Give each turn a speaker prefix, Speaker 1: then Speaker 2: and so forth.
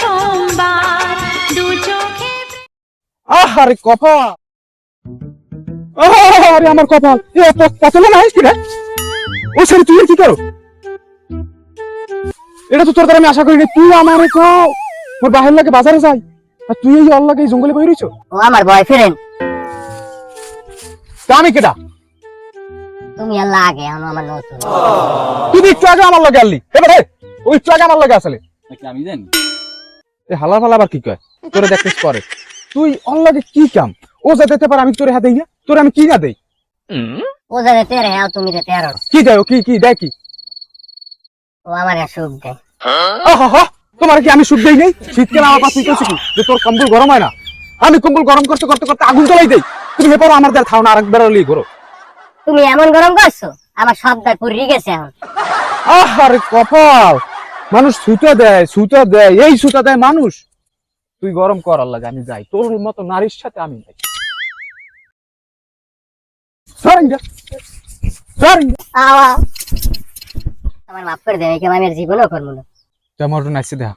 Speaker 1: প্রথমবার দু চোখে
Speaker 2: আরে কপাল, আরে আমার কপাল, পতলে না কি রে? ও সরি, তুই কি করো? এটা তো তোর দ্বারা আমি আশা করিনি। তুই আমারে কও তোর বাহির লাগে বাজারে যাই, আর তুই এই অল্লাগে এই জঙ্গলে বই রইছো।
Speaker 3: ও আমার বয়ফ্রেন্ড।
Speaker 2: তা আমি কেডা?
Speaker 3: তুমি আল্লাহ আগে আমার নতুন।
Speaker 2: তুই একটু আগে আমার লাগে আনলি, এবারে ও একটু আগে আমার লাগে আসলে
Speaker 4: নাকি আমি জানি।
Speaker 2: এই হালার ফালা আবার কি কয় তোরে দেখতেছ পরে। তুই অল্লাগে কি কাম? ও যা দিতে পারে আমি তোরে হাতে দেই না? তোরে আমি কি না দেই?
Speaker 3: ও যাতে তেরে আর তুমি যে তেরো।
Speaker 2: কি দেয় ও? কি দেয় কি?
Speaker 3: ও আমার সুখ দেয়।
Speaker 2: আহা, তোমার কি আমি সুখ দেই নাই? শীতকালে আমার পাশে কইছি কি যে তোর কম্বল গরম হয় না? আমি কম্বল গরম করতে করতে করতে আগুন জ্বালাই দেই। তুমি হেপারো আমার দ্বার খাও না, আরেকবার লিয়ে করো।
Speaker 3: তুমি এমন গরম করছো আমার সব দায় পুরি গেছে এখন।
Speaker 2: আরে কপাল, মানুষ সুতা দেয়, এই সুতা দেয় মানুষ। তুই গরম কর, আল্লাহ আমি যাই, তোর মতো নারীর সাথে আমি যাই।
Speaker 3: আমার মাফ করে দেবে, আমি আর জীবনও করবো না।
Speaker 2: কেমন নাইছে দেখা